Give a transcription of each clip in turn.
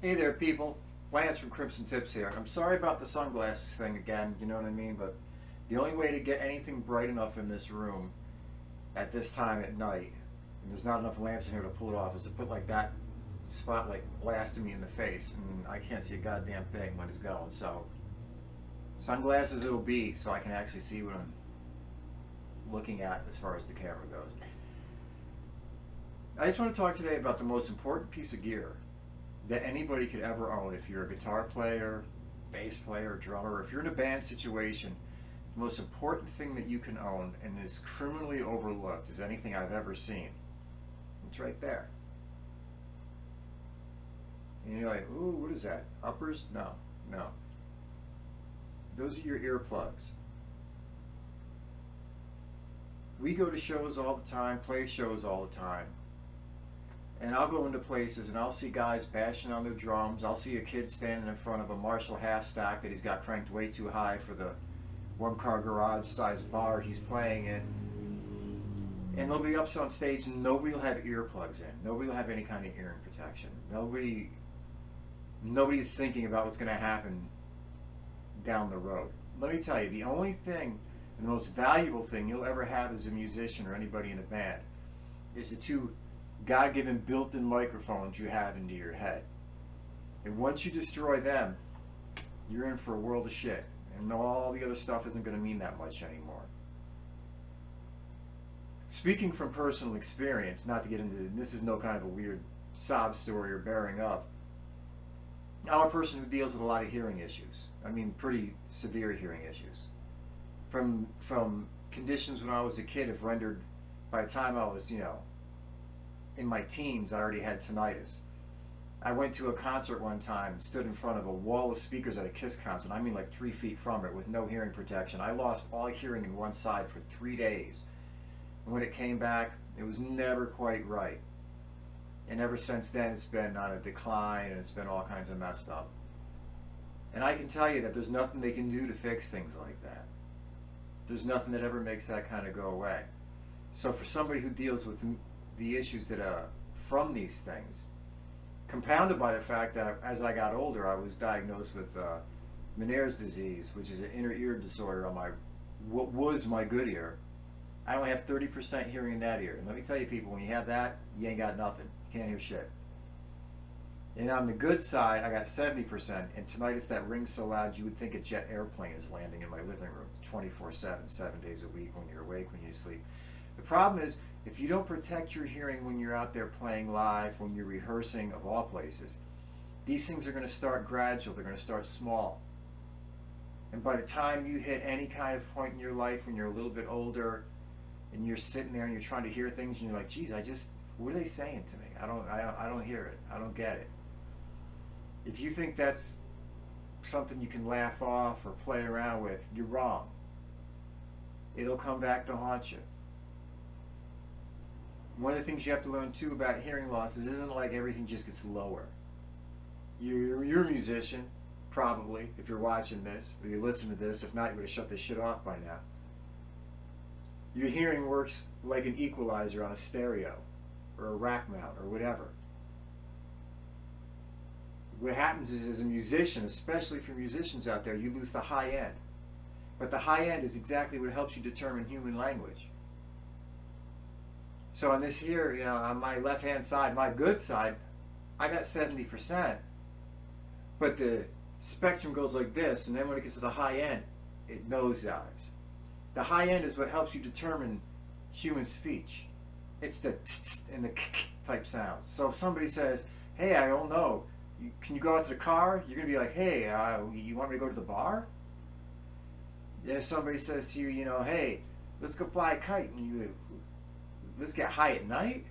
Hey there, people. Lance from Crimson Tips here. I'm sorry about the sunglasses thing again, you know what I mean? But the only way to get anything bright enough in this room at this time at night, and there's not enough lamps in here to pull it off, is to put like that spotlight blasting me in the face, and I can't see a goddamn thing when it's going. So, sunglasses it'll be, so I can actually see what I'm looking at as far as the camera goes. I just want to talk today about the most important piece of gear that anybody could ever own. If you're a guitar player, bass player, drummer, if you're in a band situation, the most important thing that you can own and is criminally overlooked as anything I've ever seen. It's right there. And you're like, ooh, what is that? Uppers? No, no. Those are your earplugs. We go to shows all the time, play shows all the time. And I'll go into places and I'll see guys bashing on their drums. I'll see a kid standing in front of a Marshall half stack that he's got cranked way too high for the one-car garage sized bar he's playing in. And they'll be up on stage and nobody will have earplugs in. Nobody will have any kind of hearing protection. Nobody's thinking about what's going to happen down the road. Let me tell you, the only thing, the most valuable thing you'll ever have as a musician or anybody in a band is the two God-given built-in microphones you have into your head. And once you destroy them, you're in for a world of shit. And all the other stuff isn't going to mean that much anymore. Speaking from personal experience, not to get into this is no kind of a weird sob story or bearing up. I'm a person who deals with a lot of hearing issues. I mean, pretty severe hearing issues. From conditions when I was a kid have rendered, by the time I was, in my teens, I already had tinnitus. I went to a concert one time, stood in front of a wall of speakers at a Kiss concert. I mean like 3 feet from it with no hearing protection. I lost all hearing in one side for 3 days. And when it came back, it was never quite right. And ever since then, it's been on a decline and it's been all kinds of messed up. And I can tell you that there's nothing they can do to fix things like that. There's nothing that ever makes that kind of go away. So for somebody who deals with the issues that are from these things, compounded by the fact that as I got older, I was diagnosed with Meniere's disease, which is an inner ear disorder on what was my good ear. I only have 30% hearing in that ear. And let me tell you people, when you have that, you ain't got nothing. Can't hear shit. And on the good side, I got 70%, and tinnitus that rings so loud you would think a jet airplane is landing in my living room 24/7, 7 days a week when you're awake, when you sleep. The problem is, if you don't protect your hearing when you're out there playing live, when you're rehearsing, of all places, these things are going to start gradual. They're going to start small. And by the time you hit any kind of point in your life when you're a little bit older and you're sitting there and you're trying to hear things and you're like, geez, what are they saying to me? I don't hear it. I don't get it. If you think that's something you can laugh off or play around with, you're wrong. It'll come back to haunt you. One of the things you have to learn too about hearing loss is it isn't like everything just gets lower. You're a musician, probably, if you're watching this, or you're listening to this. If not, you would have shut this shit off by now. Your hearing works like an equalizer on a stereo, or a rack mount, or whatever. What happens is, as a musician, especially for musicians out there, you lose the high end. But the high end is exactly what helps you determine human language. So on this here, on my left-hand side, my good side, I got 70%. But the spectrum goes like this, and then when it gets to the high end, it nosedives. The high end is what helps you determine human speech. It's the tss and the k type sounds. So if somebody says, hey, I don't know, can you go out to the car? You're going to be like, hey, you want me to go to the bar? And if somebody says to you, hey, let's go fly a kite, and you let's get high at night,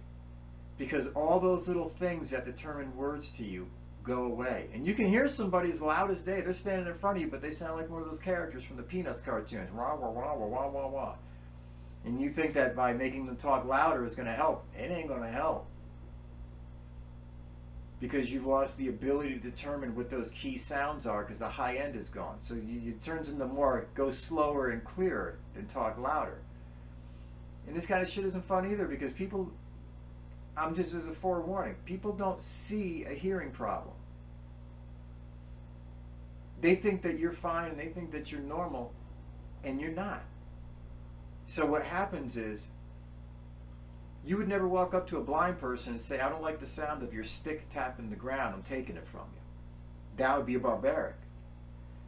because all those little things that determine words to you go away. And you can hear somebody as loud as day. They're standing in front of you, but they sound like one of those characters from the Peanuts cartoons. Wah, wah, wah, wah, wah, wah, wah. And you think that by making them talk louder is going to help. It ain't going to help. Because you've lost the ability to determine what those key sounds are because the high end is gone. So it turns into more, go slower and clearer than talk louder. And this kind of shit isn't fun either because people, I'm just as a forewarning, people don't see a hearing problem. They think that you're fine and they think that you're normal, and you're not. So what happens is, you would never walk up to a blind person and say, I don't like the sound of your stick tapping the ground, I'm taking it from you. That would be barbaric.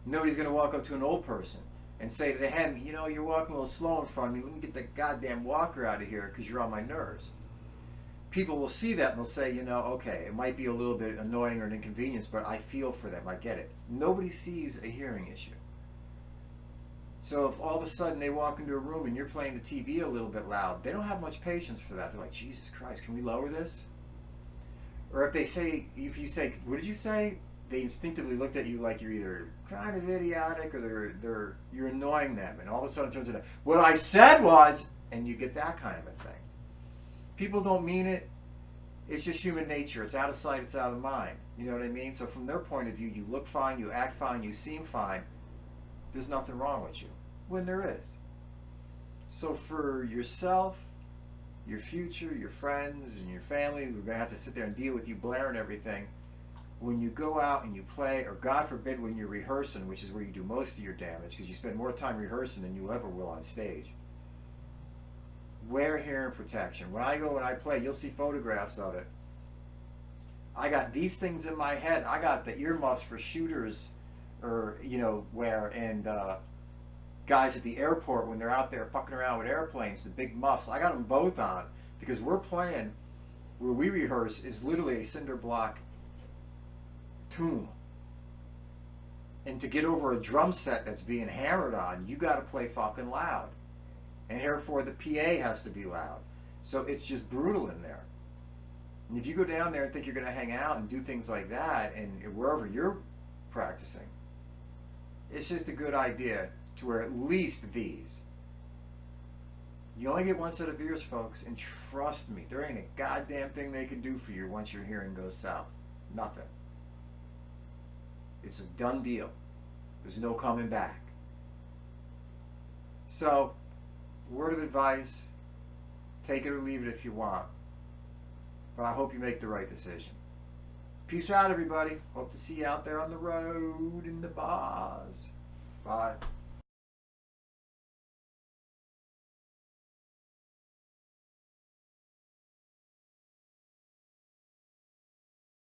Nobody's going to walk up to an old person and say to them, you know, you're walking a little slow in front of me, let me get the goddamn walker out of here because you're on my nerves. People will see that and they'll say, you know, okay, it might be a little bit annoying or an inconvenience, but I feel for them, I get it. Nobody sees a hearing issue. So if all of a sudden they walk into a room and you're playing the TV a little bit loud, they don't have much patience for that. They're like, Jesus Christ, can we lower this? Or if you say, what did you say? They instinctively looked at you like you're either kind of idiotic or you're annoying them. And all of a sudden it turns into, what I said was, and you get that kind of a thing. People don't mean it. It's just human nature. It's out of sight, it's out of mind. You know what I mean? So from their point of view, you look fine, you act fine, you seem fine. There's nothing wrong with you, when there is. So for yourself, your future, your friends, and your family, we're going to have to sit there and deal with you blaring everything. When you go out and you play, or God forbid when you're rehearsing, which is where you do most of your damage, because you spend more time rehearsing than you ever will on stage, wear hearing protection. When I go and I play, you'll see photographs of it. I got these things in my head. I got the earmuffs for shooters, or and guys at the airport when they're out there fucking around with airplanes, the big muffs. I got them both on because we're playing, where we rehearse is literally a cinder block tomb, and to get over a drum set that's being hammered on, you got to play fucking loud, and therefore the PA has to be loud. So it's just brutal in there. And if you go down there and think you're going to hang out and do things like that, and wherever you're practicing, it's just a good idea to wear at least these. You only get one set of ears, folks, and trust me, there ain't a goddamn thing they can do for you once your hearing goes south. Nothing. It's a done deal. There's no coming back. So, word of advice, take it or leave it if you want. But I hope you make the right decision. Peace out, everybody. Hope to see you out there on the road in the bars. Bye.